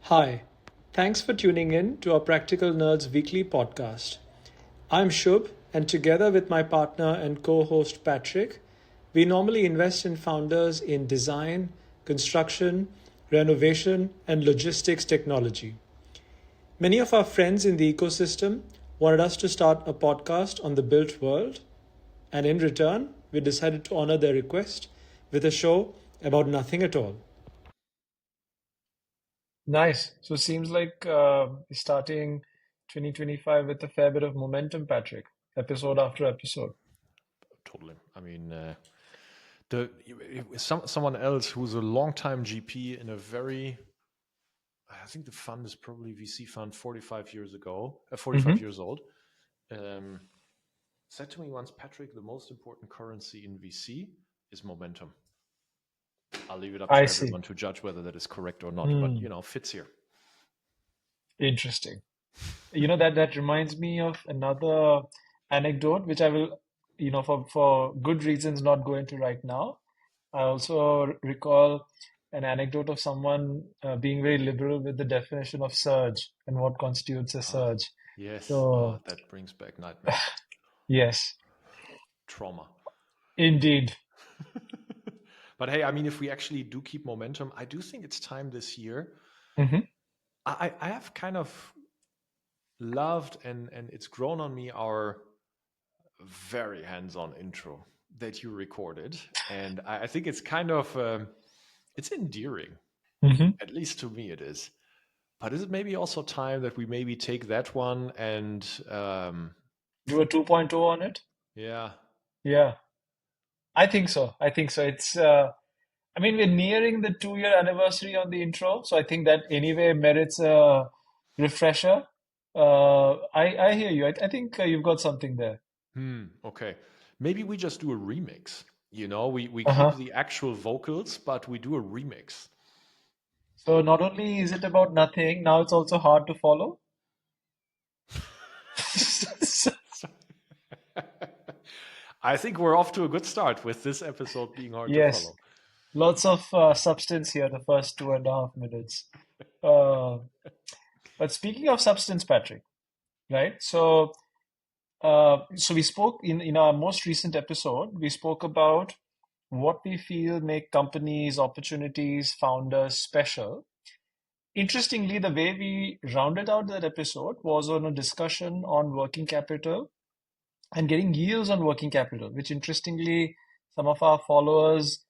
Hi, thanks for tuning in to our Practical Nerds weekly podcast. I'm Shub, and together with my partner and co host Patrick, we normally invest in founders in design, construction, renovation, and logistics technology. Many of our friends in the ecosystem wanted us to start a podcast on the built world, and in return, we decided to honor their request with a show about nothing at all. Nice. So it seems like starting 2025 with a fair bit of momentum, Patrick, episode after episode. Totally. I mean, someone else who's a long-time GP in a very, I think the fund is probably VC fund 45 years ago, 45 years old, um, said to me once, Patrick, the most important currency in VC is momentum. I'll leave it up I to see. everyone to judge whether that is correct or not, but fits here. Interesting. That reminds me of another anecdote, which I will, for good reasons, not go into right now. I also recall an anecdote of someone being very liberal with the definition of surge and what constitutes a surge. Yes, So, that brings back nightmares, yes, trauma. indeed. But hey, I mean, if we actually do keep momentum, I do think it's time this year. hmm I have kind of loved and it's grown on me our very hands-on intro that you recorded, and I think it's kind of it's endearing, hmm at least to me it is. But is it maybe also time that we maybe take that one and Do a 2.0 on it? yeah, Yeah, I think so. I think so. I mean, we're nearing the 2-year anniversary on the intro, so I think that anyway merits a refresher. I hear you. I think you've got something there. okay, maybe we just do a remix. We keep Uh-huh. the actual vocals, but we do a remix. So not only is it about nothing, now it's also hard to follow. I think we're off to a good start with this episode being hard to Yes, follow. lots of substance here, the first 2.5 minutes. Uh, but speaking of substance, Patrick, right? So we spoke in our most recent episode, we spoke about what we feel make companies, opportunities, founders special. Interestingly, the way we rounded out that episode was on a discussion on working capital and getting yields on working capital, which interestingly, some of our followers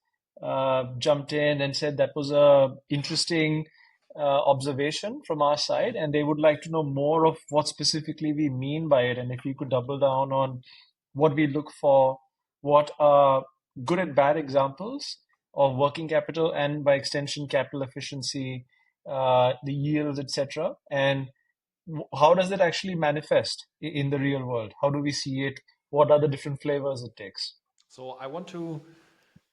jumped in and said that was a interesting observation from our side, and they would like to know more of what specifically we mean by it, and if we could double down on what we look for, what are good and bad examples of working capital, and by extension, capital efficiency, the yields, etc., and how does it actually manifest in the real world? How do we see it? What are the different flavors it takes? So I want to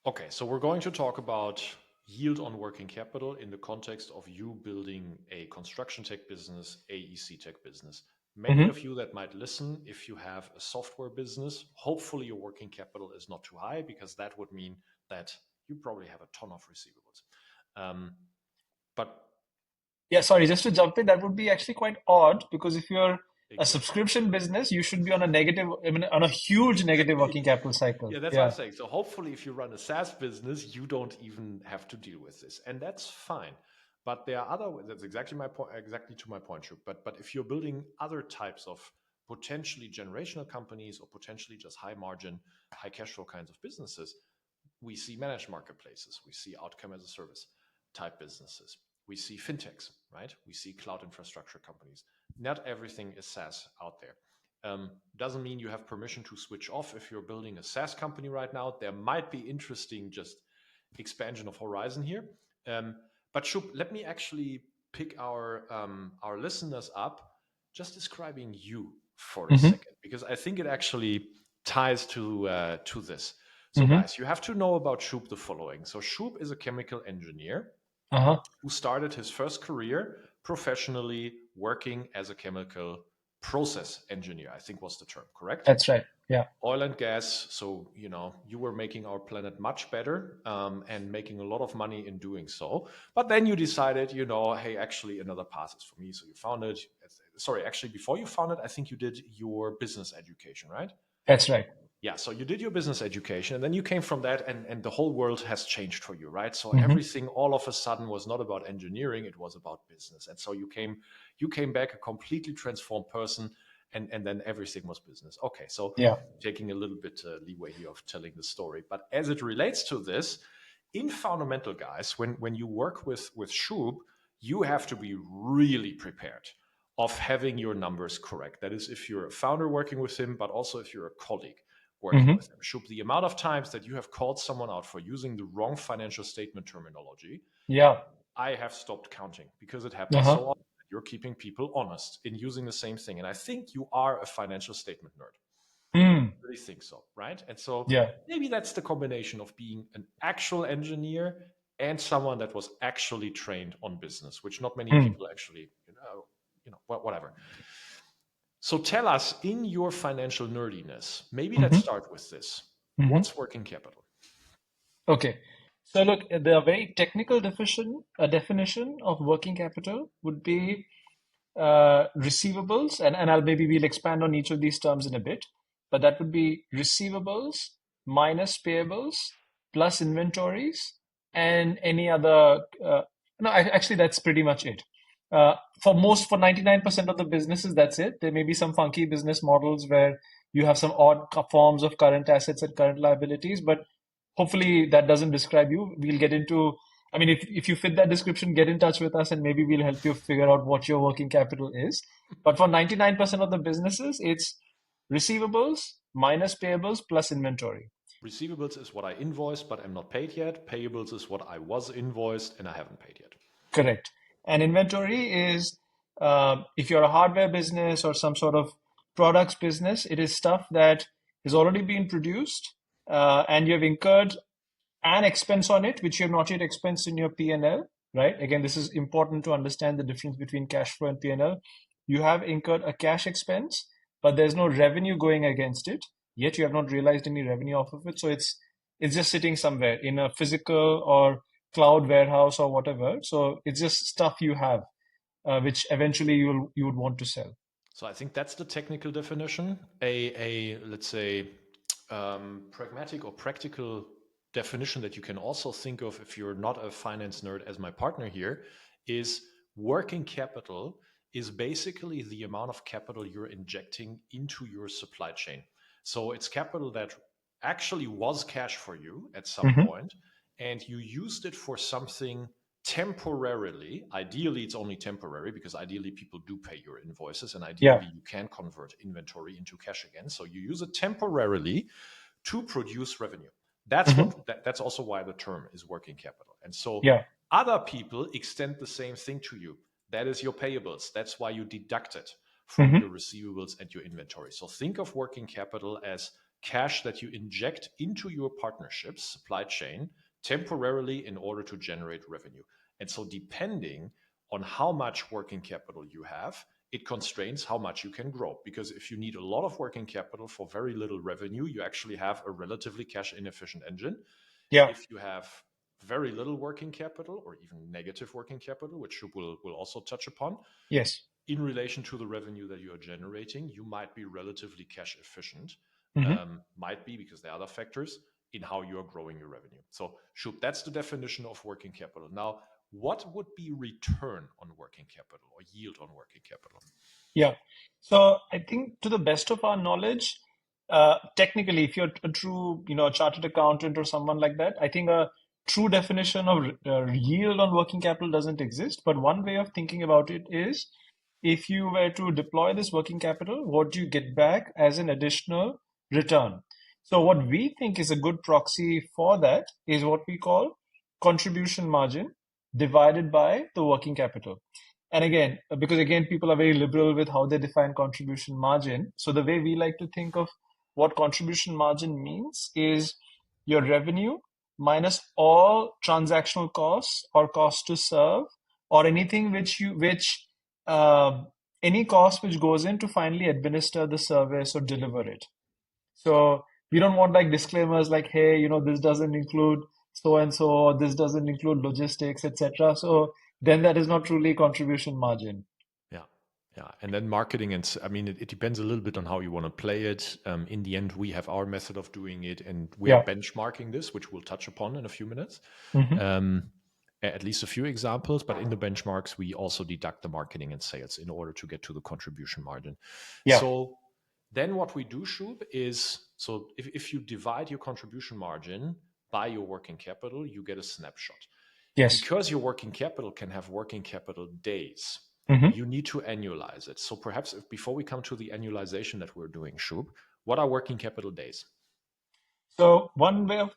Okay, so we're going to talk about yield on working capital in the context of you building a construction tech business, AEC tech business. Many hmm of you that might listen, if you have a software business, hopefully your working capital is not too high, because that would mean that you probably have a ton of receivables. But Yeah, sorry, just to jump in, that would be actually quite odd because if you're a exactly. subscription business, you should be on a negative, I mean, on a huge negative working capital cycle. Yeah, that's what I'm Yeah. saying. So hopefully, if you run a SaaS business, you don't even have to deal with this, and that's fine. But there are other. That's exactly my point. Exactly to my point, Shub. But if you're building other types of potentially generational companies or potentially just high margin, high cash flow kinds of businesses, we see managed marketplaces, we see outcome as a service type businesses, we see fintechs, right? We see cloud infrastructure companies. Not everything is SaaS out there. Doesn't mean you have permission to switch off if you're building a SaaS company right now. There might be interesting just expansion of horizon here. But Shub, let me actually pick our listeners up, just describing you for a hmm second, because I think it actually ties to this. So, hmm guys, you have to know about Shub the following. So, Shub is a chemical engineer Uh-huh. who started his first career professionally working as a chemical process engineer, I think was the term, correct? That's right. Yeah. Oil and gas. So, you were making our planet much better, and making a lot of money in doing so. But then you decided, hey, actually, another path is for me. So you founded, sorry, actually, before you founded, I think you did your business education, right? That's right. Yeah, so you did your business education, and then you came from that, and the whole world has changed for you, right? So Hmm. everything all of a sudden was not about engineering, it was about business. And so you came back a completely transformed person, and then everything was business. Okay, so Yeah. taking a little bit leeway here of telling the story, but as it relates to this, in fundamental, guys, when you work with Shub, you have to be really prepared of having your numbers correct. That is, if you're a founder working with him, but also if you're a colleague working Hmm. with them. Shub, the amount of times that you have called someone out for using the wrong financial statement terminology, Yeah. I have stopped counting, because it happens Uh-huh. so often that you're keeping people honest in using the same thing. And I think you are a financial statement nerd. Mm. I really think so, right? And so Yeah. maybe that's the combination of being an actual engineer and someone that was actually trained on business, which not many Mm. people actually, whatever. So tell us, in your financial nerdiness, maybe let's Hmm. start with this. Hmm. What's working capital? Okay. So look, the very technical definition of working capital would be receivables, and we'll expand on each of these terms in a bit, but that would be receivables minus payables plus inventories and any other. No, actually, that's pretty much it. For 99% of the businesses, that's it. There may be some funky business models where you have some odd forms of current assets and current liabilities, but hopefully that doesn't describe you. We'll get into, I mean, if you fit that description, get in touch with us and maybe we'll help you figure out what your working capital is. But for 99% of the businesses, it's receivables minus payables plus inventory. Receivables is what I invoiced, but I'm not paid yet. Payables is what I was invoiced and I haven't paid yet. Correct. And inventory is, if you're a hardware business or some sort of products business, it is stuff that has already been produced, and you've incurred an expense on it, which you have not yet expensed in your P&L, right? Again, this is important to understand the difference between cash flow and P&L. You have incurred a cash expense, but there's no revenue going against it, yet you have not realized any revenue off of it. So it's just sitting somewhere in a physical or cloud warehouse or whatever. So it's just stuff you have, which eventually you would want to sell. So I think that's the technical definition. A let's say, pragmatic or practical definition that you can also think of if you're not a finance nerd as my partner here is working capital is basically the amount of capital you're injecting into your supply chain. So it's capital that actually was cash for you at some Hmm. point, and you used it for something temporarily. Ideally, it's only temporary, because ideally people do pay your invoices, and Yeah. ideally you can convert inventory into cash again. So you use it temporarily to produce revenue. Hmm. That's also why the term is working capital. And so Yeah. other people extend the same thing to you. That is your payables. That's why you deduct it from Hmm. your receivables and your inventory. So think of working capital as cash that you inject into your partnership's supply chain temporarily in order to generate revenue. And so, depending on how much working capital you have, it constrains how much you can grow. Because if you need a lot of working capital for very little revenue, you actually have a relatively cash inefficient engine. Yeah. If you have very little working capital or even negative working capital, which will also touch upon, Yes. in relation to the revenue that you are generating, you might be relatively cash efficient. Hmm. Might be, because there are other factors in how you are growing your revenue. So, Shub, that's the definition of working capital. Now, what would be return on working capital or yield on working capital? Yeah. So I think to the best of our knowledge, technically, if you're a true, chartered accountant or someone like that, I think a true definition of yield on working capital doesn't exist. But one way of thinking about it is, if you were to deploy this working capital, what do you get back as an additional return? So what we think is a good proxy for that is what we call contribution margin divided by the working capital. And again, because again, people are very liberal with how they define contribution margin. So the way we like to think of what contribution margin means is your revenue minus all transactional costs or cost to serve or anything which any cost which goes in to finally administer the service or deliver it. So we don't want like disclaimers like, hey, this doesn't include so and so, or this doesn't include logistics, etc. So then that is not truly contribution margin. Yeah. Yeah. And then marketing, I mean, it depends a little bit on how you want to play it. In the end, we have our method of doing it, and we are Yeah. benchmarking this, which we'll touch upon in a few minutes. Hmm. At least a few examples, but in the benchmarks, we also deduct the marketing and sales in order to get to the contribution margin. Yeah. So then what we do, Shub, is so if you divide your contribution margin by your working capital, you get a snapshot. Yes. Because your working capital can have working capital days, Hmm. you need to annualize it. So perhaps before we come to the annualization that we're doing, Shub, what are working capital days? So one way of,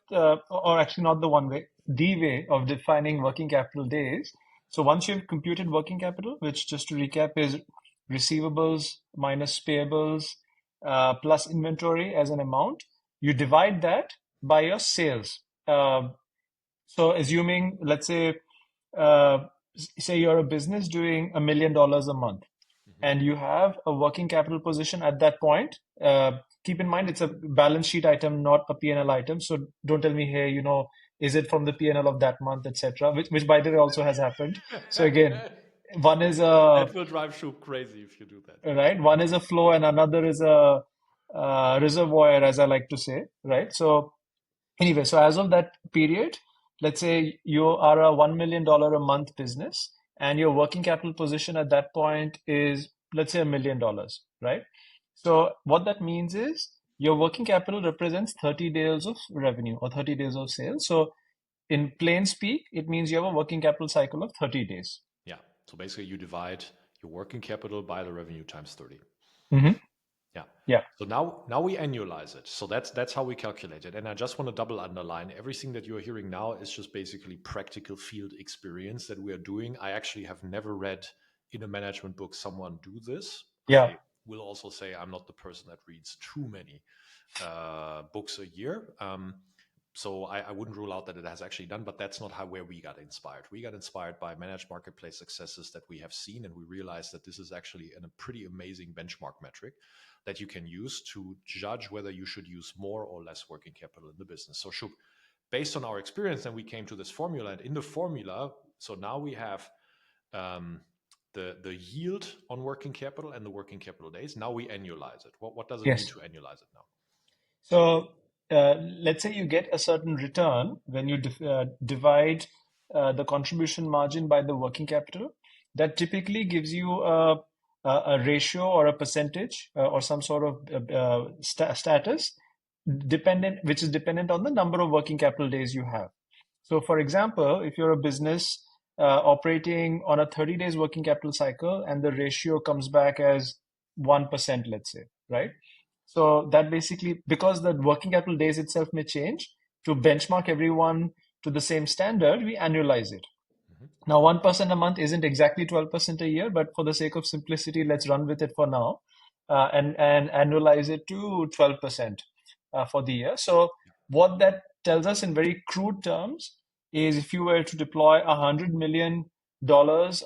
or actually not the one way, the way of defining working capital days. So once you've computed working capital, which just to recap is receivables minus payables plus inventory as an amount, you divide that by your sales. So assuming, let's uh, say you're a business doing $1 million a month, Mhm. and you have a working capital position at that point. Keep in mind it's a balance sheet item, not a P&L item. So don't tell me, hey, is it from the P&L of that month, etc. Which by the way also has happened. So again, one is a That will drive Shub crazy if you do that. right, one is a flow and another is a reservoir, as I like to say, right? So anyway, so as of that period, let's say you are a $1 million a month business and your working capital position at that point is, let's say, $1 million, right? So what that means is your working capital represents 30 days of revenue or 30 days of sales. So in plain speak, it means you have a working capital cycle of 30 days. Yeah. So basically, you divide your working capital by the revenue times 30. Hmm. Yeah. Yeah. So now we annualize it. So that's how we calculate it. And I just want to double underline everything that you're hearing now is just basically practical field experience that we are doing. I actually have never read in a management book someone do this. Yeah. I will also say I'm not the person that reads too many books a year. So I wouldn't rule out that it has actually done, but that's not where we got inspired. We got inspired by managed marketplace successes that we have seen, and we realized that this is actually a pretty amazing benchmark metric that you can use to judge whether you should use more or less working capital in the business. So Shub, based on our experience, then we came to this formula, and in the formula, so now we have um, the yield on working capital and the working capital days. Now we annualize it. What does it mean Yes. to annualize it now? So let's say you get a certain return when you divide the contribution margin by the working capital. That typically gives you a ratio or a percentage or some sort of status dependent, which is dependent on the number of working capital days you have. So, for example, if you're a business operating on a 30 days working capital cycle and the ratio comes back as 1%, let's say, right? So that basically, because the working capital days itself may change, to benchmark everyone to the same standard, we annualize it. Mhm. Now, 1% a month isn't exactly 12% a year, but for the sake of simplicity, let's run with it for now and annualize it to 12% for the year. So, what that tells us in very crude terms is if you were to deploy $100 million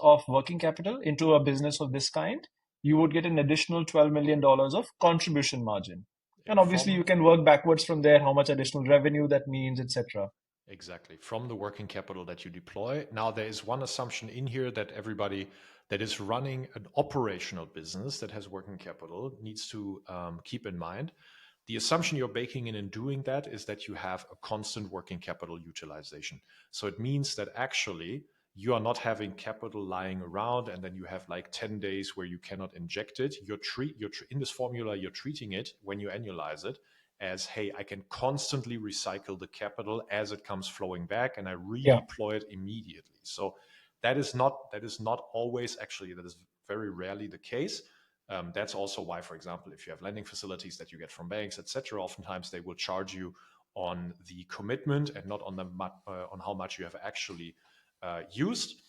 of working capital into a business of this kind, you would get an additional $12 million of contribution margin. And obviously, From you can work backwards from there, how much additional revenue that means, etc. Exactly. From the working capital that you deploy. Now, there is one assumption in here that everybody that is running an operational business that has working capital needs to keep in mind. The assumption you're baking in doing that is that you have a constant working capital utilization. So it means that actually you are not having capital lying around and then you have like 10 days where you cannot inject it. In this formula, you're treating it when you annualize it as, hey, I can constantly recycle the capital as it comes flowing back and I Yeah. redeploy it immediately. So that is not always, actually, that is very rarely the case. That's also why, for example, if you have lending facilities that you get from banks, etc., oftentimes they will charge you on the commitment and not on on how much you have actually used,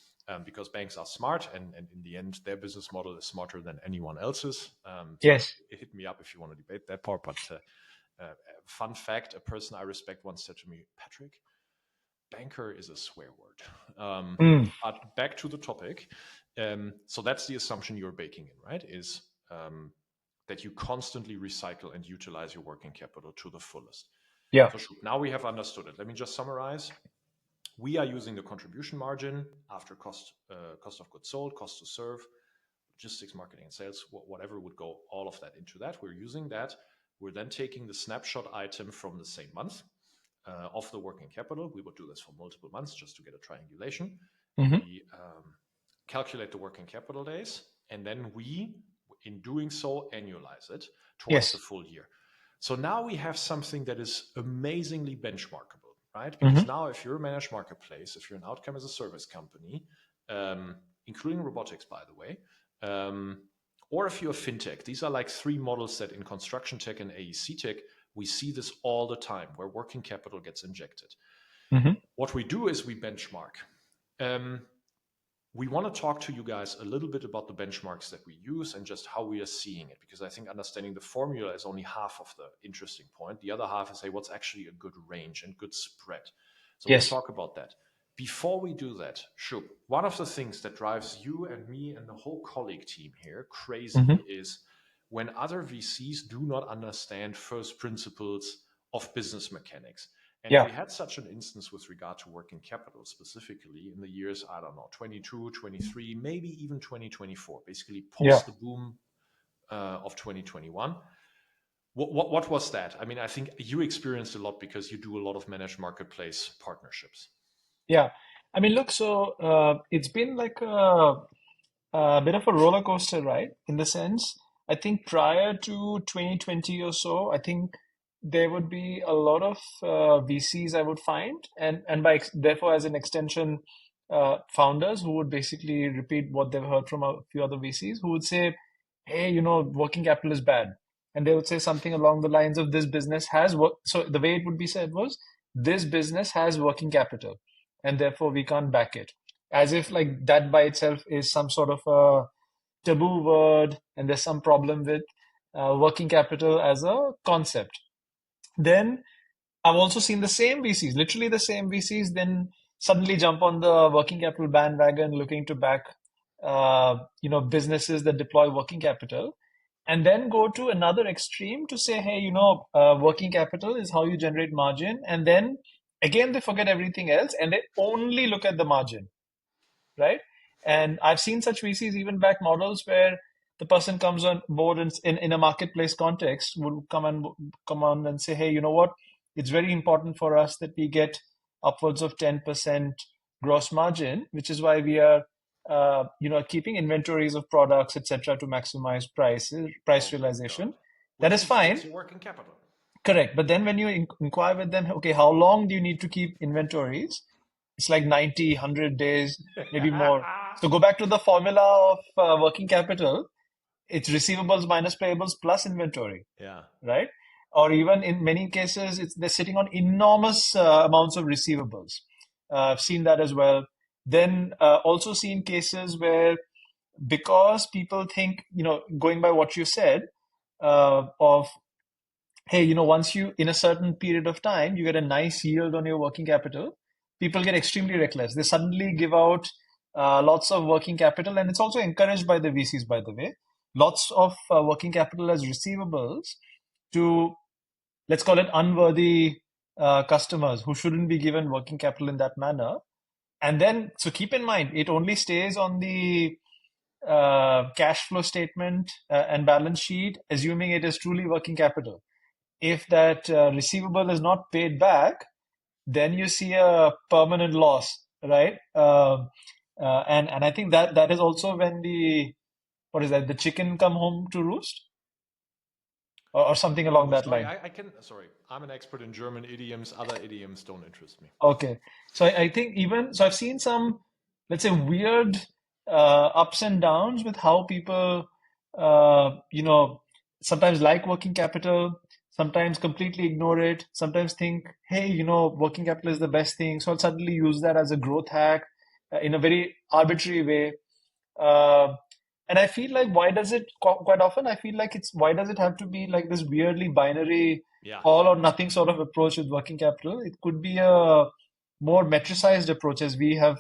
because banks are smart, and in the end, their business model is smarter than anyone else's. So Yes. hit me up if you want to debate that part. But fun fact: a person I respect once said to me, "Patrick, banker is a swear word." Mm. But back to the topic. So that's the assumption you're baking in, right? Is that you constantly recycle and utilize your working capital to the fullest. Yeah. So now we have understood it. Let me just summarize. We are using the contribution margin after cost of goods sold, cost to serve, logistics, marketing, and sales, whatever would go, all of that into that. We're using that. We're then taking the snapshot item from the same month of the working capital. We would do this for multiple months just to get a triangulation. Mm-hmm. We calculate the working capital days, and then we, in doing so, annualize it towards the Yes. full year. So now we have something that is amazingly benchmarkable, right? Because Mm-hmm. now if you're a managed marketplace, if you're an outcome as a service company, including robotics, by the way, or if you're a fintech, these are like three models that in construction tech and AEC tech, we see this all the time where working capital gets injected. Mm-hmm. What we do is we benchmark. We want to talk to you guys a little bit about the benchmarks that we use and just how we are seeing it, because I think understanding the formula is only half of the interesting point. The other half is, hey, what's actually a good range and good spread? So we'll Yes. talk about that. Before we do that, Shub, one of the things that drives you and me and the whole colleague team here crazy Mm-hmm. is when other VCs do not understand first principles of business mechanics. And Yeah. we had such an instance with regard to working capital, specifically in the years, I don't know, 22, 23, maybe even 2024, basically Yeah. post the boom of 2021. What was that? I mean, I think you experienced a lot because you do a lot of managed marketplace partnerships. Yeah. I mean, look, so it's been like a bit of a roller coaster, right? In the sense, I think prior to 2020 or so, I think there would be a lot of VCs I would find, and therefore as an extension, founders who would basically repeat what they've heard from a few other VCs who would say, "Hey, working capital is bad," and they would say something along the lines of, "This business has work." So the way it would be said was, "This business has working capital, and therefore we can't back it." As if like that by itself is some sort of a taboo word, and there's some problem with working capital as a concept. Then I've also seen the same VCs, literally the same VCs, then suddenly jump on the working capital bandwagon, looking to back, businesses that deploy working capital, and then go to another extreme to say, hey, working capital is how you generate margin, and then again they forget everything else and they only look at the margin, right? And I've seen such VCs even back models where the person comes on board and in a marketplace context would come on and say, hey, you know what? It's very important for us that we get upwards of 10% gross margin, which is why we are keeping inventories of products, etc., to maximize price Oh my God. realization. That Which is fine. inflates your working capital. Correct. But then when you inquire with them, okay, how long do you need to keep inventories? It's like 90, 100 days, maybe more. So go back to the formula of working capital. It's receivables minus payables plus inventory, Yeah. right? Or even in many cases, they're sitting on enormous amounts of receivables. I've seen that as well. Then also seen cases where because people think, going by what you said, of hey, once you, in a certain period of time, you get a nice yield on your working capital, people get extremely reckless. They suddenly give out lots of working capital, and it's also encouraged by the VCs, by the way. Lots of working capital as receivables to, let's call it unworthy customers who shouldn't be given working capital in that manner. And then, so keep in mind, it only stays on the cash flow statement and balance sheet, assuming it is truly working capital. If that receivable is not paid back, then you see a permanent loss, right? And I think that is also when the what is that? The chicken come home to roost, or something along that Sorry, line. sorry, I'm an expert in German idioms. Other idioms don't interest me. Okay, so I think even so, I've seen some, let's say, weird ups and downs with how people, sometimes like working capital, sometimes completely ignore it, sometimes think, hey, working capital is the best thing, so I'll suddenly use that as a growth hack in a very arbitrary way. Uh, and I feel like why does it quite often? I feel like it's why does it have to be like this weirdly binary Yeah. all or nothing sort of approach with working capital? It could be a more metricized approach as we have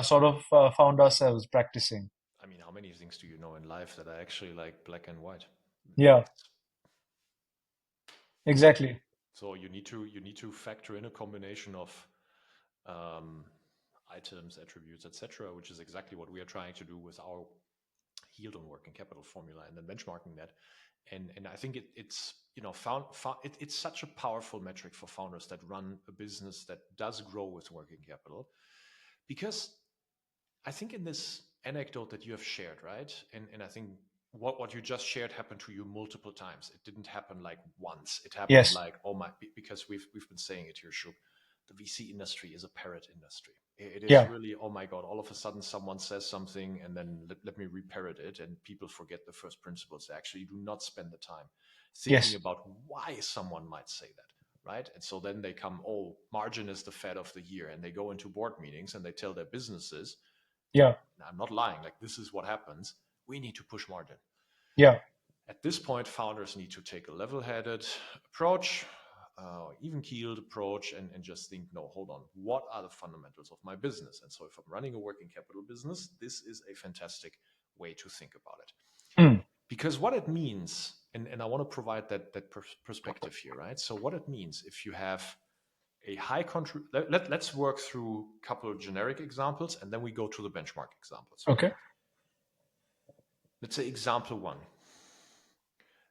sort of found ourselves practicing. how many things do you know in life that are actually like black and white? Yeah, exactly. So you need to factor in a combination of um, items, attributes, etc., which is exactly what we are trying to do with our yield on working capital formula and then benchmarking that. And I think it's it's such a powerful metric for founders that run a business that does grow with working capital, because I think in this anecdote that you have shared, right? And I think what you just shared happened to you multiple times. It didn't happen like once. It happened Yes, like, oh my, because we've been saying it here, Shub. The VC industry is a parrot industry. It is yeah, really, oh my God, all of a sudden someone says something and then let me reparrot it, and people forget the first principles. They actually do not spend the time thinking yes, about why someone might say that, right? And so then they come, oh, margin is the fad of the year, and they go into board meetings and they tell their businesses, yeah, I'm not lying, like this is what happens. We need to push margin. yeah, At this point, founders need to take a level-headed approach, even-keeled approach, and just think, no, hold on, what are the fundamentals of my business? And so if I'm running a working capital business, this is a fantastic way to think about it. mm, Because what it means, and I want to provide that perspective here, right? So what it means if you have a high let's work through a couple of generic examples, and then we go to the benchmark examples. okay, Let's say example one.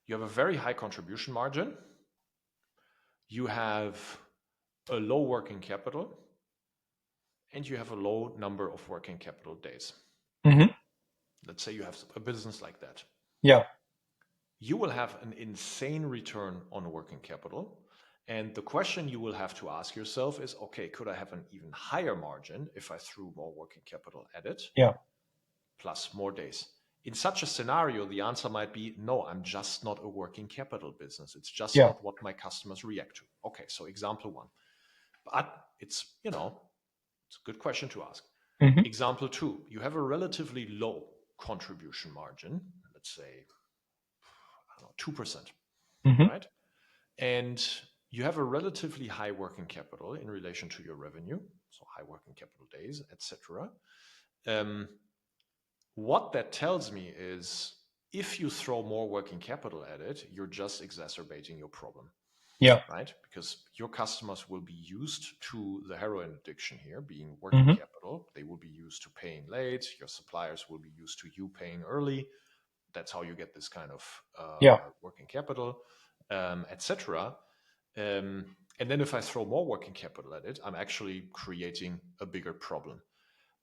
You have a very high contribution margin. You have a low working capital, and you have a low number of working capital days. mm-hmm. Let's say you have a business like that. Yeah, You will have an insane return on working capital. And the question you will have to ask yourself is, okay, could I have an even higher margin if I threw more working capital at it, yeah, plus more days? In such a scenario, the answer might be, no, I'm just not a working capital business. It's just yeah, not what my customers react to. Okay, so example one. But it's a good question to ask. mm-hmm. Example two, you have a relatively low contribution margin, let's say, I don't know, 2%, Mm-hmm. right? And you have a relatively high working capital in relation to your revenue, so high working capital days, etc. What that tells me is, if you throw more working capital at it, you're just exacerbating your problem, Yeah, right? Because your customers will be used to the heroin addiction here being working mm-hmm. capital. They will be used to paying late. Your suppliers will be used to you paying early. That's how you get this kind of Yeah, working capital, etc. And then if I throw more working capital at it, I'm actually creating a bigger problem.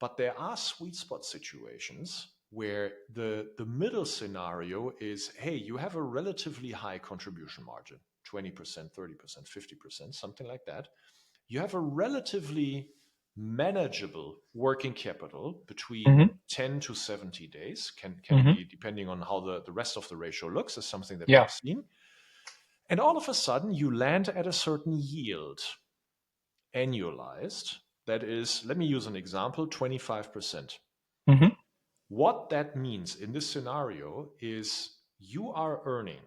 But there are sweet spot situations where the middle scenario is, hey, you have a relatively high contribution margin, 20%, 30%, 50%, something like that. You have a relatively manageable working capital between mm-hmm. 10 to 70 days, can Mm-hmm. be depending on how the rest of the ratio looks, is something that Yeah, we've seen. And all of a sudden, you land at a certain yield, annualized. That is, let me use an example, 25%. mm-hmm. What that means in this scenario is you are earning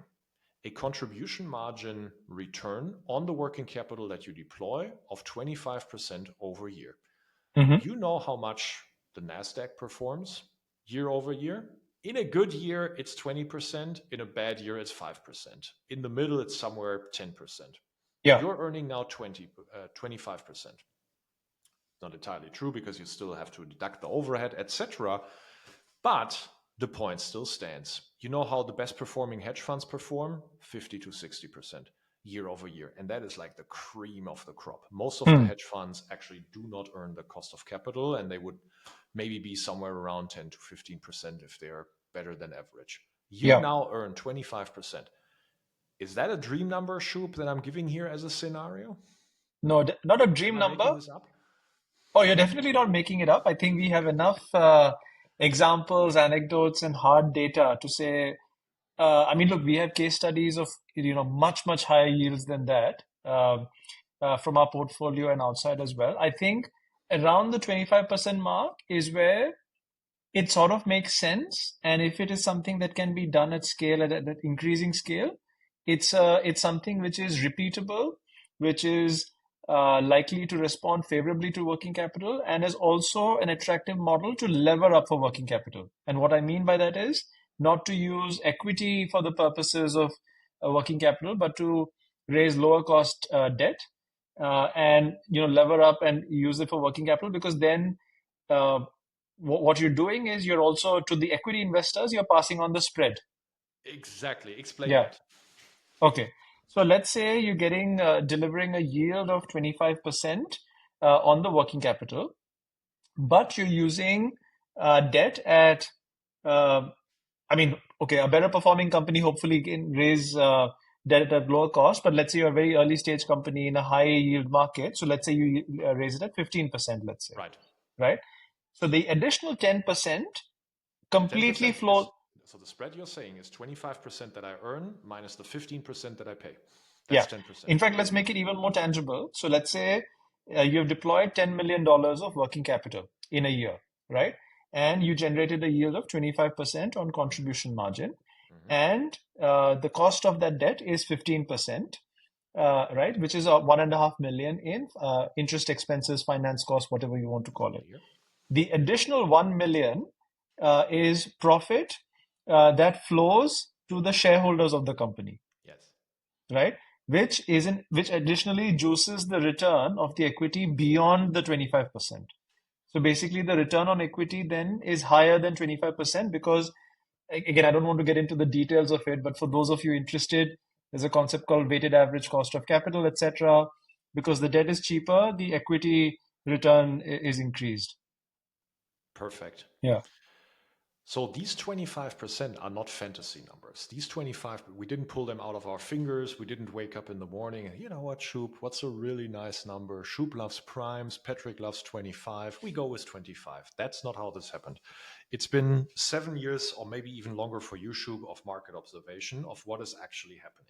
a contribution margin return on the working capital that you deploy of 25% over a year. Mm-hmm. You know how much the NASDAQ performs year over year. In a good year, it's 20%. In a bad year, it's 5%. In the middle, it's somewhere 10%. Yeah, You're earning now 25%. Not entirely true, because you still have to deduct the overhead, etc. But the point still stands. You know how the best performing hedge funds perform? 50 to 60% year over year. And that is like the cream of the crop. Most of the mm. hedge funds actually do not earn the cost of capital, and they would maybe be somewhere around 10 to 15% if they are better than average. You Yeah. now earn 25%. Is that a dream number, Shub, that I'm giving here as a scenario? No, not a Am dream I making number. this up? Oh, you're definitely not making it up. I think we have enough examples, anecdotes, and hard data to say. I mean, look, we have case studies of much much higher yields than that from our portfolio and outside as well. I think around the 25% mark is where it sort of makes sense. And if it is something that can be done at scale, at increasing scale, it's something which is repeatable, which is likely to respond favorably to working capital and is also an attractive model to lever up for working capital. And what I mean by that is not to use equity for the purposes of working capital, but to raise lower cost debt and lever up and use it for working capital, because then what you're doing is you're also, to the equity investors, you're passing on the spread. Exactly. Explain Yeah. that. Okay. So let's say you're getting delivering a yield of 25% on the working capital, but you're using debt at, uh, I mean, okay, a better performing company hopefully can raise debt at lower cost, but let's say you're a very early stage company in a high yield market. So let's say you raise it at 15%, let's say, Right. right? So the additional 10% The completely 10% is, flow. so the spread you're saying is 25% that I earn minus the 15% that I pay. Yeah. That's 10%. In fact, let's make it even more tangible. So let's say you've deployed $10 million of working capital in a year, right? And you generated a yield of 25% on contribution margin. Mhm. And the cost of that debt is 15%, right? Which is 1.5 million in interest expenses, finance costs, whatever you want to call it. Clear? The additional 1 million is profit that flows to the shareholders of the company, Yes. right? Which additionally juices the return of the equity beyond the 25%. So basically, the return on equity then is higher than 25% because, again, I don't want to get into the details of it, but for those of you interested, there's a concept called weighted average cost of capital, etc. Because the debt is cheaper, the equity return is increased. Perfect. Yeah. So these 25% are not fantasy numbers. These 25, we didn't pull them out of our fingers. We didn't wake up in the morning and, you know what, Shub, what's a really nice number? Shub loves primes. Patric loves 25. We go with 25. That's not how this happened. It's been 7 years or maybe even longer for you, Shub, of market observation of what is actually happening.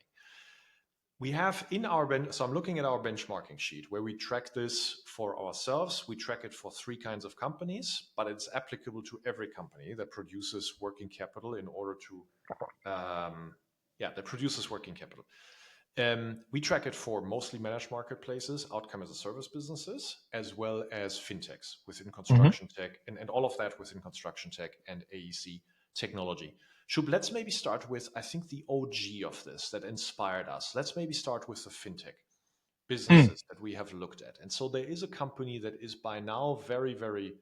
We have in our so I'm looking at our benchmarking sheet where we track this for ourselves. We track it for 3 kinds of companies, but it's applicable to every company that produces working capital in order to, that produces working capital. We track it for mostly managed marketplaces, outcome as a service businesses, as well as fintechs within Mhm. construction tech, and all of that within construction tech and AEC technology. Shub, let's maybe start with, I think, the OG of this that inspired us. Let's maybe start with the fintech Mm. businesses that we have looked at. And so there is a company that is by now very, very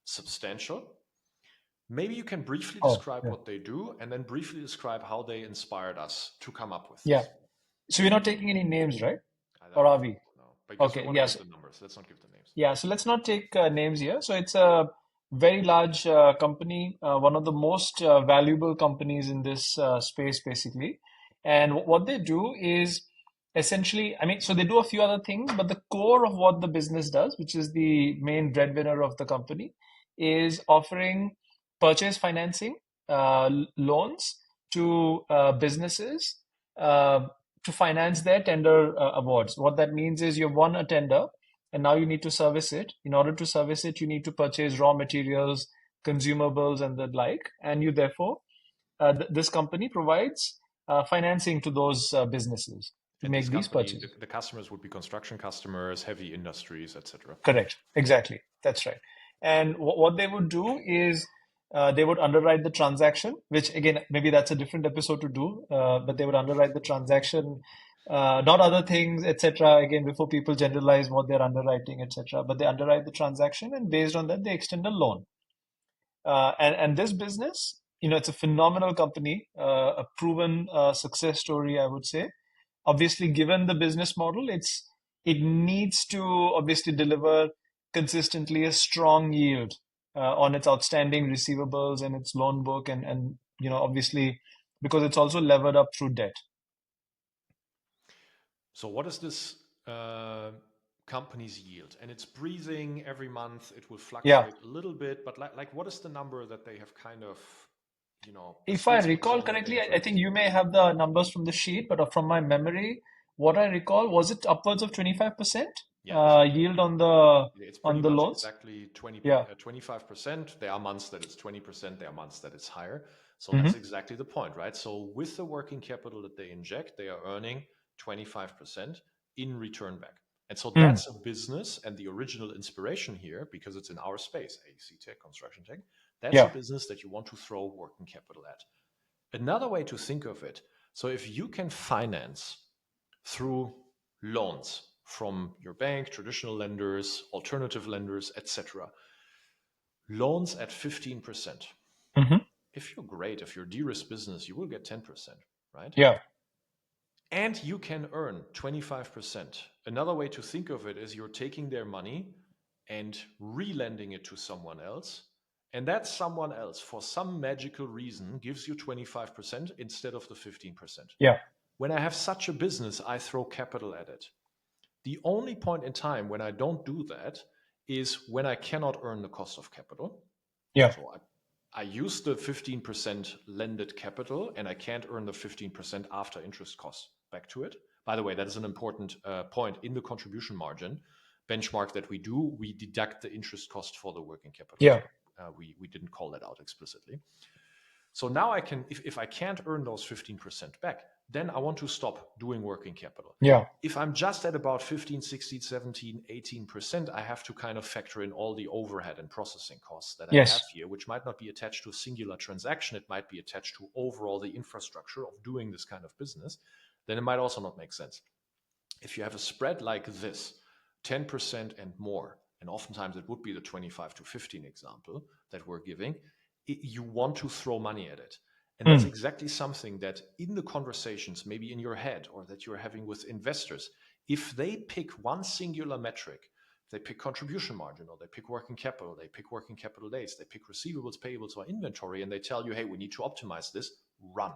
substantial. Maybe you can briefly Oh, describe yeah. what they do and then briefly describe how they inspired us to come up with Yeah. this. So we're not taking any names, right? That Or we are don't we? know because we Okay. want to Yes. give the numbers. Let's not give the names. Yeah, so let's not take names here. So it's a very large company, one of the most valuable companies in this space, basically. And what they do is essentially, I mean, so they do a few other things, but the core of what the business does, which is the main breadwinner of the company, is offering purchase financing loans to businesses uh, to finance their tender awards. What that means is you've won a tender and now you need to service it. In order to service it, you need to purchase raw materials, consumables, and the like. And you therefore, this company provides financing to those businesses to And this make these company, purchases. the customers would be construction customers, heavy industries, etc. Correct. Exactly. That's right. And what they would do is they would underwrite the transaction, which again, maybe that's a different episode to do, but they would underwrite the transaction, not other things, etc. Again, before people generalize what they're underwriting, etc. But they underwrite the transaction, and based on that, they extend a loan. And this business, it's a phenomenal company, a proven success story, I would say. Obviously, given the business model, it needs to obviously deliver consistently a strong yield on its outstanding receivables and its loan book, and obviously because it's also levered up through debt. So what is this company's yield? And it's breathing every month. It will Yeah. fluctuate a little bit, but like what is the number that they have kind of, the If I sweet spot recall zone that they correctly, have I earned? think you may have the numbers from the sheet, but from my memory, what I recall was it upwards of 25% Yeah, it's yield on the pretty much loans. exactly Yeah. 25%. There are months that it's 20%. There are months that it's higher. So that's Hmm. exactly the point, right? So with the working capital that they inject, they are earning 25% in return back. And so Mm. that's a business, and the original inspiration here, because it's in our space, AEC tech, construction tech, that's a Yeah. business that you want to throw working capital at. Another way to think of it, so if you can finance through loans from your bank, traditional lenders, alternative lenders, etc., loans at 15%. Hmm. If you're great, if you're de-risk business, you will get 10%, right? Yeah. And you can earn 25%. Another way to think of it is you're taking their money and re-lending it to someone else. And that someone else, for some magical reason, gives you 25% instead of the 15%. Yeah. When I have such a business, I throw capital at it. The only point in time when I don't do that is when I cannot earn the cost of capital. Yeah. So I use the 15% lended capital and I can't earn the 15% after interest costs back to it. By the way, that is an important point in the contribution margin benchmark that we do. We deduct the interest cost for the working capital. Yeah. So we didn't call that out explicitly. So now I can, if I can't earn those 15% back, then I want to stop doing working capital. Yeah. If I'm just at about 15, 16, 17, 18%, I have to kind of factor in all the overhead and processing costs that I have Yes. here, which might not be attached to a singular transaction. It might be attached to overall the infrastructure of doing this kind of business. Then it might also not make sense. If you have a spread like this, 10% and more, and oftentimes it would be the 25 to 15 example that we're giving, you want to throw money at it. And that's Mm. exactly something that in the conversations, maybe in your head or that you're having with investors, if they pick one singular metric, they pick contribution margin or they pick working capital, they pick working capital days, they pick receivables, payables, or inventory, and they tell you, hey, we need to optimize this, run.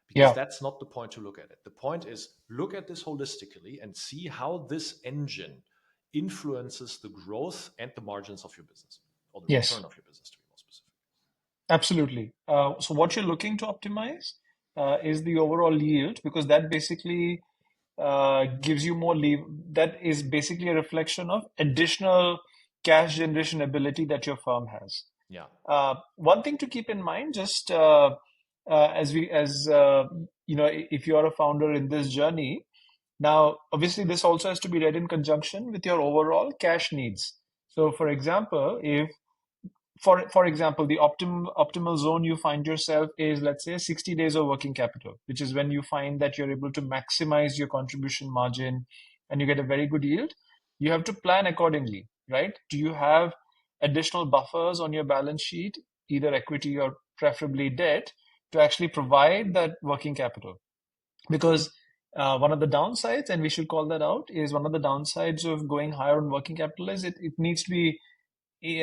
Because Yeah. that's not the point to look at it. The point is look at this holistically and see how this engine influences the growth and the margins of your business or the return Yes. of your business, to be more specific. Absolutely. So what you're looking to optimize is the overall yield, because that basically gives you more leave. That is basically a reflection of additional cash generation ability that your firm has. Yeah. One thing to keep in mind, just as you know, if you are a founder in this journey, now obviously this also has to be read in conjunction with your overall cash needs. So, for example, if for example, the optimal zone you find yourself is, let's say, 60 days of working capital, which is when you find that you're able to maximize your contribution margin and you get a very good yield. You have to plan accordingly, right? Do you have additional buffers on your balance sheet, either equity or preferably debt, to actually provide that working capital? Because one of the downsides, and we should call that out, is one of the downsides of going higher on working capital is it needs to be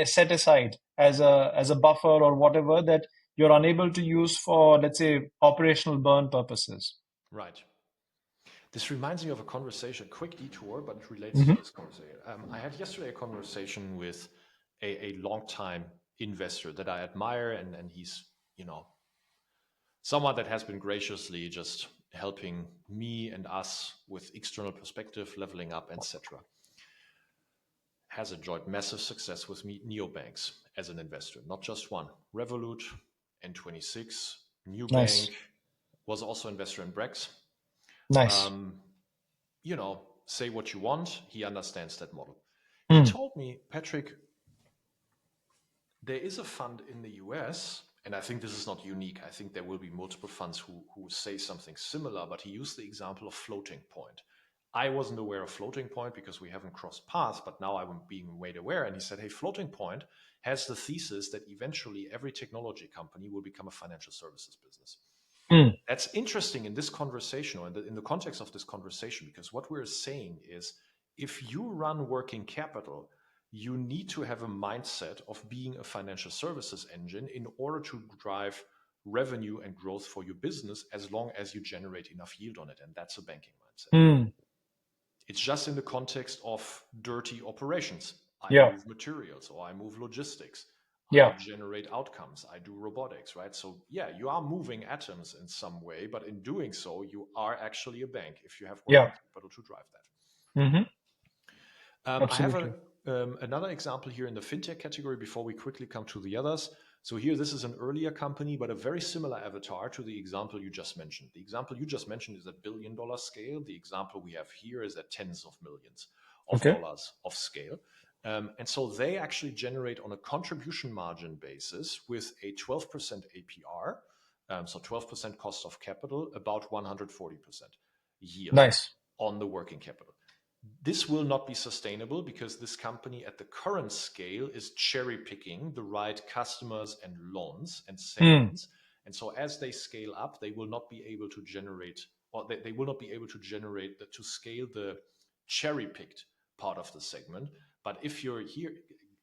set aside as a buffer or whatever that you're unable to use for, let's say, operational burn purposes. Right. This reminds me of a conversation, a quick detour, but it relates to Hmm. this conversation. I had yesterday a conversation with a longtime investor that I admire, and he's, you know, someone that has been graciously just helping me and us with external perspective, leveling up, etc. Has enjoyed massive success with neobanks as an investor, not just one. Revolut, N26, New Bank, Nice. was also investor in Brex. Nice. Um, you know, say what you want. He understands that model. He Mm. told me, Patrick, there is a fund in the US, and I think this is not unique. I think there will be multiple funds who say something similar, but he used the example of floating point. I wasn't aware of floating point because we haven't crossed paths, but now I'm being made aware. And he said, hey, floating point has the thesis that eventually every technology company will become a financial services business. Mm. That's interesting in this conversation or in the context of this conversation, because what we're saying is if you run working capital, you need to have a mindset of being a financial services engine in order to drive revenue and growth for your business as long as you generate enough yield on it. And that's a banking mindset. Mm. It's just in the context of dirty operations. I Yeah. move materials or I move logistics. I Yeah. generate outcomes. I do robotics, right? So, yeah, you are moving atoms in some way, but in doing so, you are actually a bank if you have Yeah. working capital to drive that. Hmm. I have Absolutely. another example here in the fintech category before we quickly come to the others. So here, this is an earlier company, but a very similar avatar to the example you just mentioned. The example you just mentioned is at $1 billion scale. The example we have here is at tens of millions. of Okay. dollars of scale. And so they actually generate on a contribution margin basis with a 12% APR, so 12% cost of capital, about 140% yield Nice. on the working capital. This will not be sustainable because this company at the current scale is cherry picking the right customers and loans and Hmm. segments. And so as they scale up, they will not be able to generate, or they will not be able to generate to scale the cherry picked part of the segment. But if you're here,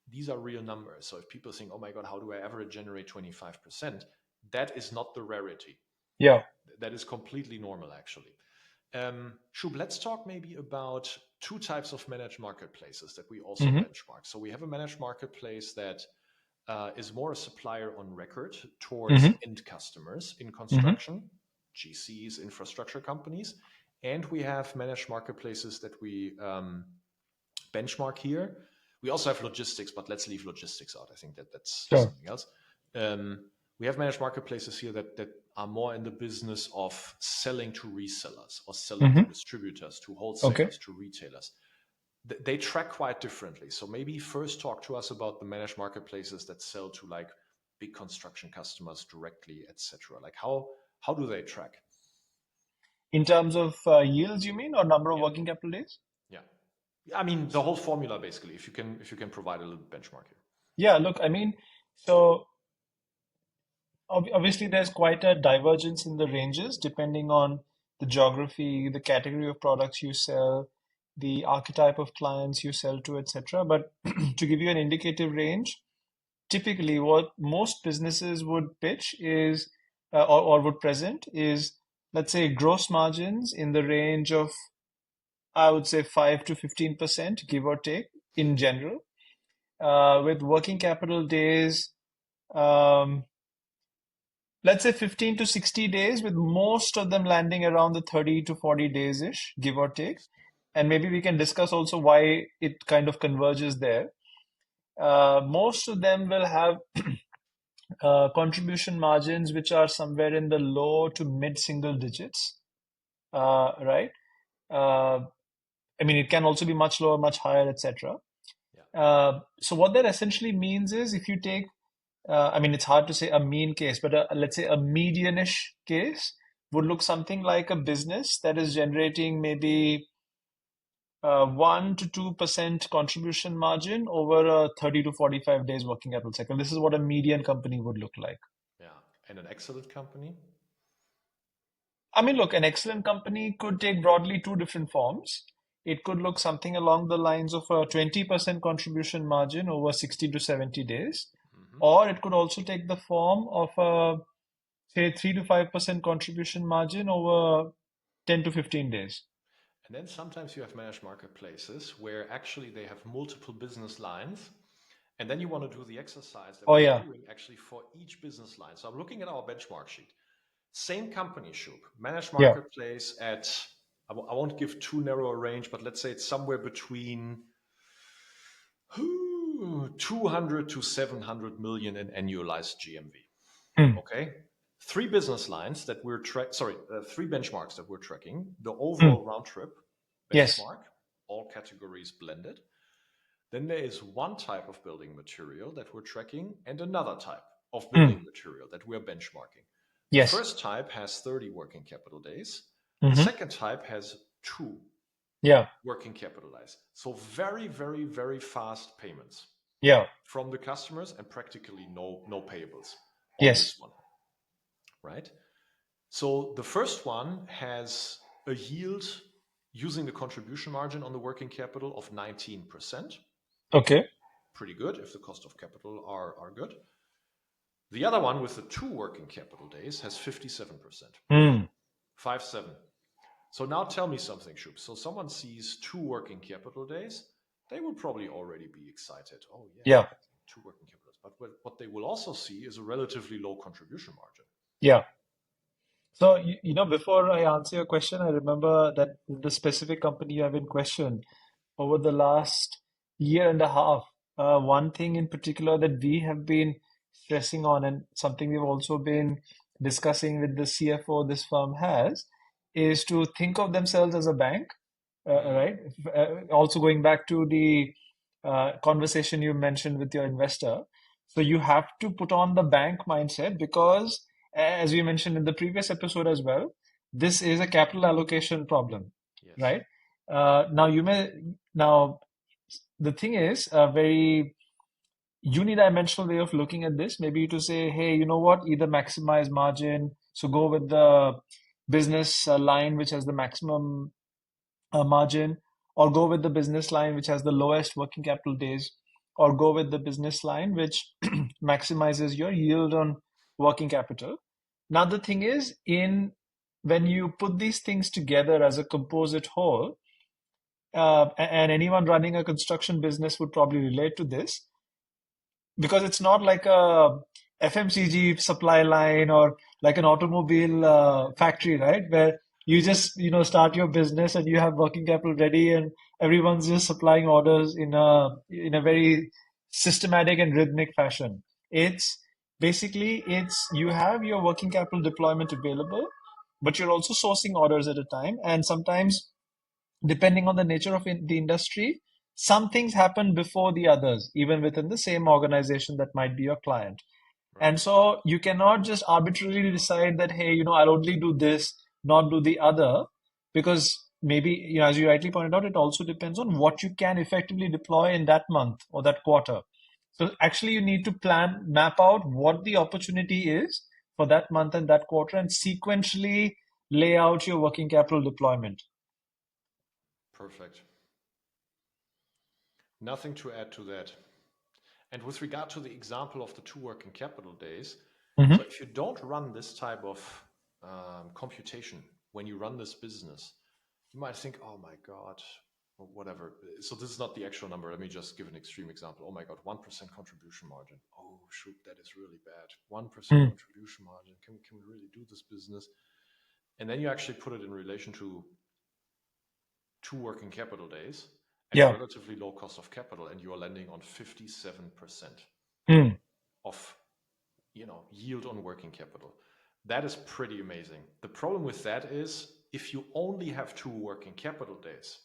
these are real numbers. So if people think, oh my God, how do I ever generate 25%? That is not the rarity. Yeah. That is completely normal, actually. Shub, let's talk maybe about two types of managed marketplaces that we also Mm-hmm. benchmark. So we have a managed marketplace that is more a supplier on record towards Mm-hmm. end customers in Mm-hmm. construction, GCs, infrastructure companies. And we have managed marketplaces that we benchmark here. We also have logistics, but let's leave logistics out. I think that's Sure. something else. We have managed marketplaces here that are more in the business of selling to resellers or selling to Mm-hmm. distributors, to Okay. wholesalers, to retailers. They track quite differently. So maybe first talk to us about the managed marketplaces that sell to like big construction customers directly, etc. Like how do they track? In terms of yields, you mean, or number of Yeah, working capital days? yeah. I mean the whole formula basically. If you can provide a little benchmark here. Yeah, look, I mean, so obviously there's quite a divergence in the ranges depending on the geography, the category of products you sell, the archetype of clients you sell to, etc. But to give you an indicative range, typically what most businesses would pitch is or would present is, let's say, gross margins in the range of, I would say, 5 to 15%, give or take, in general, with working capital days, um, let's say 15 to 60 days, with most of them landing around the 30 to 40 days ish, give or take. And maybe we can discuss also why it kind of converges there. Most of them will have contribution margins which are somewhere in the low to mid single digits, right? Uh, I mean, it can also be much lower, much higher, etc. Yeah. So what that essentially means is if you take, I mean, it's hard to say a mean case, but let's say a medianish case would look something like a business that is generating maybe 1 to 2% contribution margin over a 30 to 45 days working capital cycle. This is what a median company would look like. Yeah. And an excellent company? I mean, look, an excellent company could take broadly two different forms. It could look something along the lines of a 20% contribution margin over 60 to 70 days, Mm-hmm. or it could also take the form of a, say, 3 to 5% contribution margin over 10 to 15 days. And then sometimes you have managed marketplaces where actually they have multiple business lines. And then you want to do the exercise that Oh, we are yeah. doing actually for each business line. So I'm looking at our benchmark sheet. Same company, Shub, managed Yeah. marketplace at, I won't give too narrow a range, but let's say it's somewhere between 200 to 700 million in annualized GMV. Hmm. Okay. Three business lines that we're three benchmarks that we're tracking. The Hmm. overall round trip Yes. benchmark, all categories blended. Then there is one type of building material that we're tracking and another type of Hmm. building material that we're benchmarking. The Yes. first type has 30 working capital days. The Mm-hmm. second type has 2 Yeah. working capital days. So very, very, very fast payments Yeah. from the customers and practically no payables on Yes. this one, right? So the first one has a yield using the contribution margin on the working capital of 19%. Okay. Pretty good if the cost of capital are good. The other one with the 2 working capital days has 57%. Hmm. 5-7. So now tell me something, Shub. So someone sees 2 working capital days, they will probably already be excited. Oh yeah, Yeah. 2 working capital days. But what they will also see is a relatively low contribution margin. Yeah. So, before I answer your question, I remember that the specific company you have in question, over the last year and a half, one thing in particular that we have been stressing on, and something we've also been discussing with the CFO this firm has, is to think of themselves as a bank. Mm. right? Also going back to the conversation you mentioned with your investor. So you have to put on the bank mindset because, as we mentioned in the previous episode as well, this is a capital allocation problem, Yes. right? Now the thing is a very unidimensional way of looking at this. Maybe to say, hey, you know what? Either maximize margin, so go with the business line which has the maximum margin, or go with the business line which has the lowest working capital days, or go with the business line which maximizes your yield on working capital. Now, the thing is, in when you put these things together as a composite whole, and anyone running a construction business would probably relate to this because it's not like a FMCG supply line or like an automobile factory, right? Where you just, start your business and you have working capital ready and everyone's just supplying orders in a very systematic and rhythmic fashion. It's it's you have your working capital deployment available, but you're also sourcing orders at a time. And sometimes depending on the nature of the industry, some things happen before the others, even within the same organization that might be your client. And Right. so you cannot just arbitrarily decide that, hey, I'll only do this, not do the other, because maybe, as you rightly pointed out, it also depends on what you can effectively deploy in that month or that quarter. So actually, you need to map out what the opportunity is for that month and that quarter, and sequentially lay out your working capital deployment. Perfect. Nothing to add to that. And with regard to the example of the 2 working capital days, so Hmm. if you don't run this type of computation when you run this business, you might think, oh my God, or whatever. So this is not the actual number. Let me just give an extreme example. Oh my God, 1% contribution margin. Oh, shoot, that is really bad. 1% contribution margin. Can we really do this business? And then you actually put it in relation to 2 working capital days and a Yeah. relatively low cost of capital, and you are landing on 57% Mm. of yield on working capital. That is pretty amazing. The problem with that is if you only have 2 working capital days,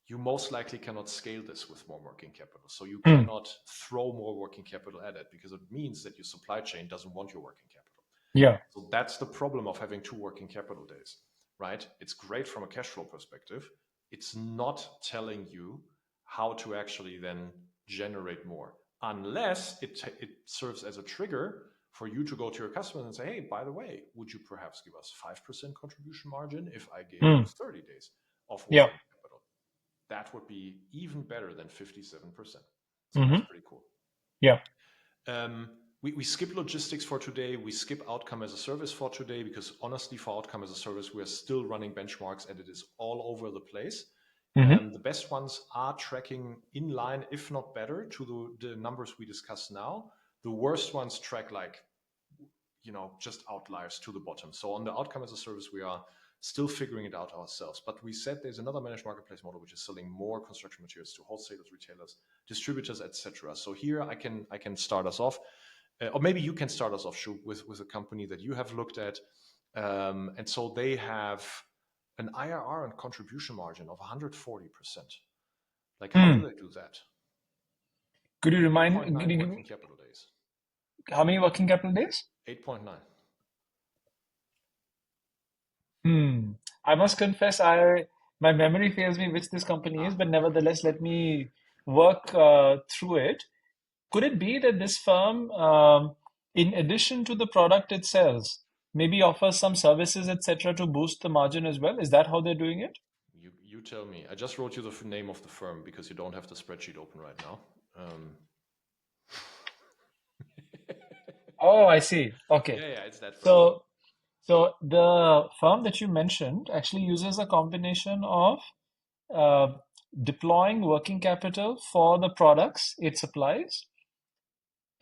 you most likely cannot scale this with more working capital. So you Mm. cannot throw more working capital at it because it means that your supply chain doesn't want your working capital. Yeah. So that's the problem of having 2 working capital days, right? It's great from a cash flow perspective. It's not telling you how to actually then generate more, unless it serves as a trigger for you to go to your customers and say, hey, by the way, would you perhaps give us 5% contribution margin if I gave you Mm. 30 days of Yeah. working capital? That would be even better than 57%. So that's Hmm. pretty cool. Yeah. Um, we skip logistics for today. We skip outcome as a service for today because honestly, for outcome as a service, we're still running benchmarks and it is all over the place. Hmm. The best ones are tracking in line, if not better, to the numbers we discussed now. The worst ones track like, just outliers to the bottom. So on the outcome as a service, we are still figuring it out ourselves. But we said there's another managed marketplace model which is selling more construction materials to wholesalers, retailers, distributors, etc. So here I can start us off, or maybe you can start us off, Shu, with a company that you have looked at, and so they have an IRR and contribution margin of 140%. Like, how do Mm. they do that? Could you remind, 8.9 working capital days. how many working capital days? 8.9. Hmm. I must confess, my memory fails me which this company is, Ah, but okay. nevertheless, let me work through it. Could it be that this firm, in addition to the product it sells, maybe offers some services, etc., to boost the margin as well? Is that how they're doing it? You tell me. I just wrote you the name of the firm because you don't have the spreadsheet open right now. Oh, I see. Okay. Yeah, it's that firm. So, so the firm that you mentioned actually uses a combination of uh, deploying working capital for the products it supplies,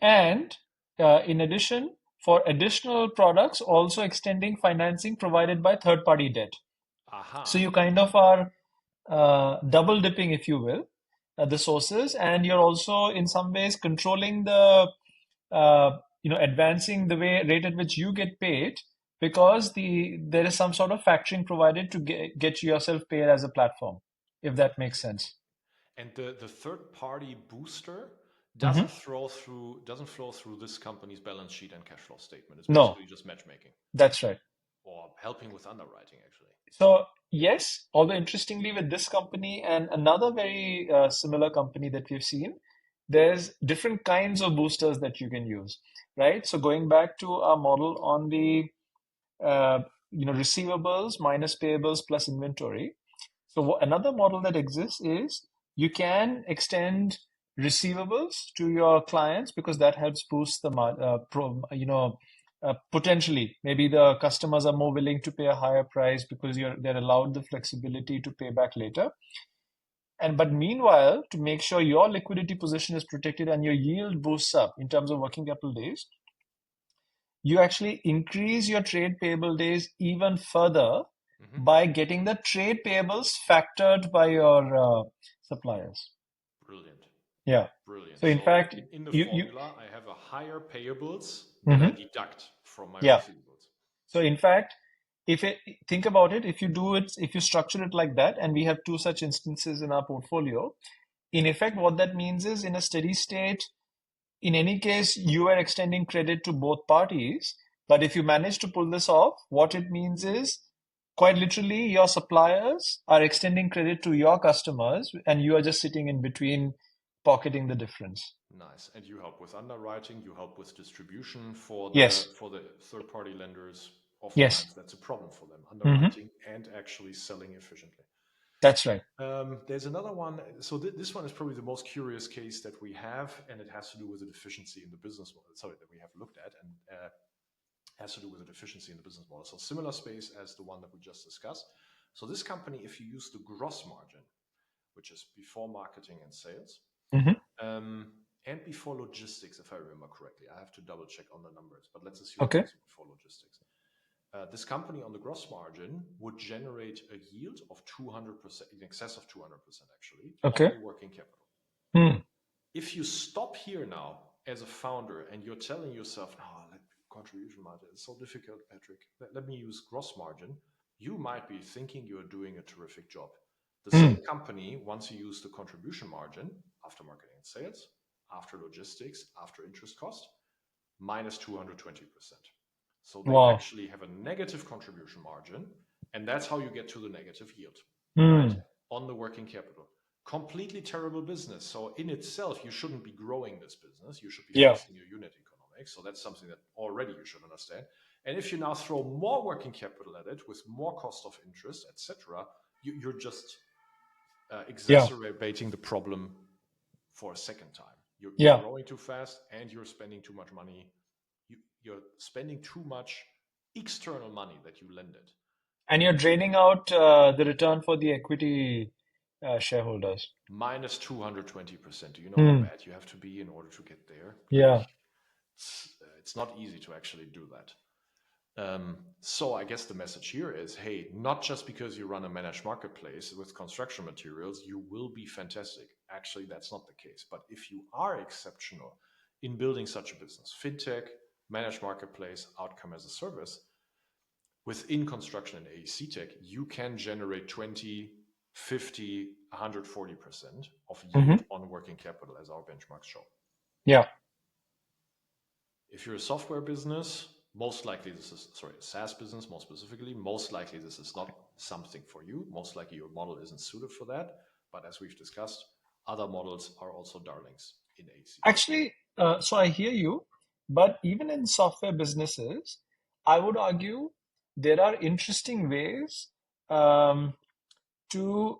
and in addition, for additional products, also extending financing provided by third-party debt. So Aha. you kind of are double dipping, if you will, the sources, and you're also in some ways controlling the advancing the way rate at which you get paid because there is some sort of factoring provided to get yourself paid as a platform, if that makes sense. And the third party booster Hmm. doesn't flow through this company's balance sheet and cash flow statement. It's No, basically just matchmaking that's right. or helping with underwriting actually. So yes, although interestingly with this company and another very similar company that we've seen, there's different kinds of boosters that you can use, right? So going back to our model on the uh, receivables minus payables plus inventory. So another model that exists is you can extend receivables to your clients because that helps boost the potentially maybe the customers are more willing to pay a higher price because they're allowed the flexibility to pay back later. And but meanwhile, to make sure your liquidity position is protected and your yield boosts up in terms of working capital days, you actually increase your trade payable days even further Hmm. by getting the trade payables factored by your suppliers. Brilliant. Yeah. Brilliant. So in So fact, in the you formula, I have a higher payables that I mhm, deduct from my yeah. receivables. So in fact, if it think about it, if you structure it like that, and we have two such instances in our portfolio, in effect, what that means is in a steady state, in any case, you are extending credit to both parties. But if you manage to pull this off, what it means is quite literally your suppliers are extending credit to your customers, and you are just sitting in between, pocketing the difference. Nice. And you help with underwriting, you help with distribution for the Yes, for the third party lenders. yes, Oftentimes that's a problem for them, hmm, underwriting and actually selling efficiently. that's right. There's another one. So this one is probably the most curious case that we have, and it has to do with the deficiency in the business model. Sorry, that we have looked at, and has to do with the deficiency in the business model. So similar space as the one that we just discussed. So this company, if you use the gross margin, which is before marketing and sales, Hmm. um, and before logistics, if I remember correctly, I have to double check on the numbers, but let's assume Okay, also before logistics. This company on the gross margin would generate a yield of 200%, in excess of 200% actually, on okay. the working capital. Hmm. If you stop here now as a founder and you're telling yourself, no, contribution margin, it's so difficult, Patric, let me use gross margin, you might be thinking you're doing a terrific job. The Hmm. same company, once you use the contribution margin, after marketing and sales, after logistics, after interest cost, minus 220%. So they Wow. actually have a negative contribution margin, and that's how you get to the negative yield, right? Hmm. On the working capital. Completely terrible business. So in itself, you shouldn't be growing this business. You should be Yeah. fixing your unit economics. So that's something that already you should understand. And if you now throw more working capital at it with more cost of interest, etc., you're just Yeah. exacerbating the problem for a second time. You're Yeah. growing too fast and you're spending too much money. You're spending too much external money that you lended. And you're draining out the return for the equity shareholders. Minus 220%. Do you know how Hmm. bad you have to be in order to get there? Like, Yeah. it's not easy to actually do that. So I guess the message here is, hey, not just because you run a managed marketplace with construction materials, you will be fantastic. Actually, that's not the case. But if you are exceptional in building such a business, fintech, managed marketplace, outcome as a service, within construction and AEC tech, you can generate 20, 50, 140% of Hmm. yield on working capital, as our benchmarks show. Yeah. If you're a software business, most likely this is, sorry, a SaaS business more specifically, most likely this is not something for you. Most likely your model isn't suited for that. But as we've discussed, other models are also darlings in AEC tech. Actually, so I hear you, but even in software businesses, I would argue there are interesting ways um, to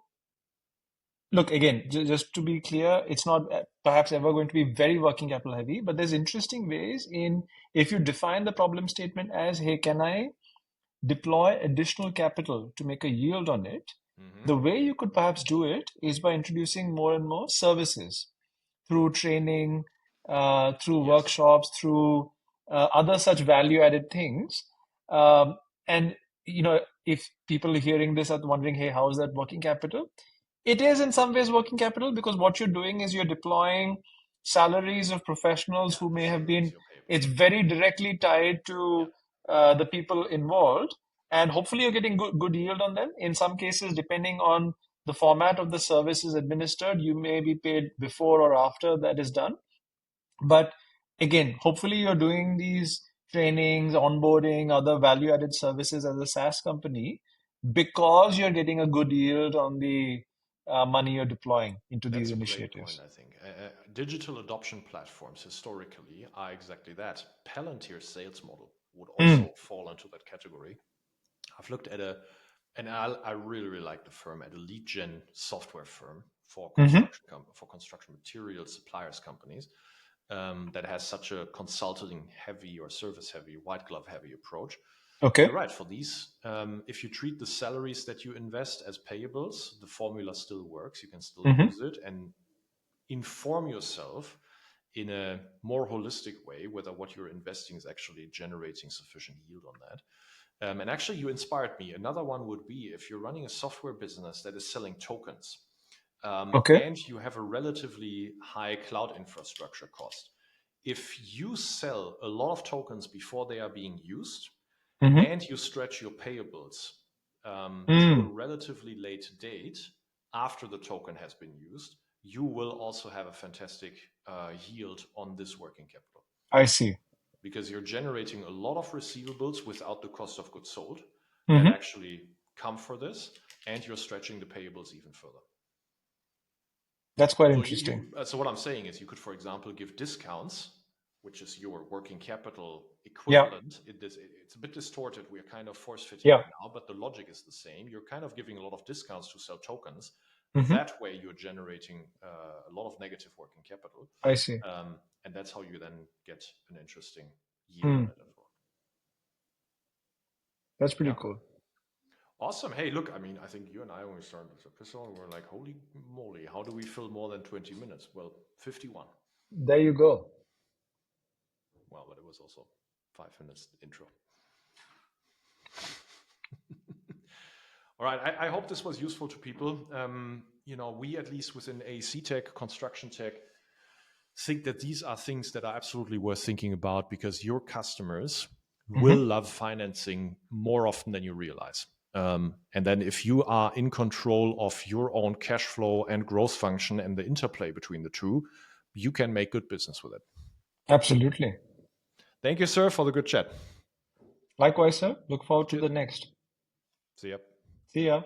look again. Just to be clear, it's not perhaps ever going to be very working capital heavy, but there's interesting ways in if you define the problem statement as, hey, can I deploy additional capital to make a yield on it? Mm-hmm. The way you could perhaps do it is by introducing more and more services through training, through Yes. workshops, through other such value-added things. Um, and if people are hearing this are wondering, hey, how is that working capital? It is in some ways working capital because what you're doing is you're deploying salaries of professionals Yeah, who may have salaries, been. your payables. It's very directly tied Yeah. to the people involved, and hopefully you're getting good yield on them. In some cases, depending on the format of the services administered, you may be paid before or after that is done. But again, hopefully you're doing these trainings, onboarding, other value-added services as a SaaS company because you're getting a good yield on the money you're deploying into these That's a great point, initiatives. I think. Digital adoption platforms historically are exactly that. Palantir's sales model would Mm. also fall into that category. I've looked at and I really, really like the firm, at a lead gen software firm for Mm-hmm. for construction materials suppliers companies, that has such a consulting heavy or service heavy, white glove heavy approach. And Okay. you're right, for these, if you treat the salaries that you invest as payables, the formula still works. You can still Mm-hmm. use it and inform yourself in a more holistic way whether what you're investing is actually generating sufficient yield on that. And actually, you inspired me. Another one would be if you're running a software business that is selling tokens, Okay. and you have a relatively high cloud infrastructure cost. If you sell a lot of tokens before they are being used, Mm-hmm. and you stretch your payables to a Mm. relatively late date after the token has been used, you will also have a fantastic yield on this working capital, I see. because you're generating a lot of receivables without the cost of goods sold that Mm-hmm. actually come for this, and you're stretching the payables even further. That's quite So interesting. so what I'm saying is, you could, for example, give discounts, which is your working capital Yeah. equivalent. It's a bit distorted. We're kind of force fitting Yeah. it now, but the logic is the same. You're kind of giving a lot of discounts to sell tokens. Mm-hmm. That way, you're generating a lot of negative working capital, I see. and that's how you then get an interesting yield on Mm. it as well. That's pretty Yeah. cool. Awesome. Hey, look, I mean, I think you and I, when we started this episode, we're like, holy moly, how do we fill more than 20 minutes? Well, 51. There you go. Well, but it was also 5 minutes intro. All right. I hope this was useful to people. We, at least within AEC Tech, construction tech, think that these are things that are absolutely worth thinking about, because your customers will Mm-hmm. love financing more often than you realize. And then if you are in control of your own cash flow and growth function and the interplay between the two, you can make good business with it. Absolutely. Thank you, sir, for the good chat. Likewise, sir. Look forward to Cheers. the next. See ya. See ya.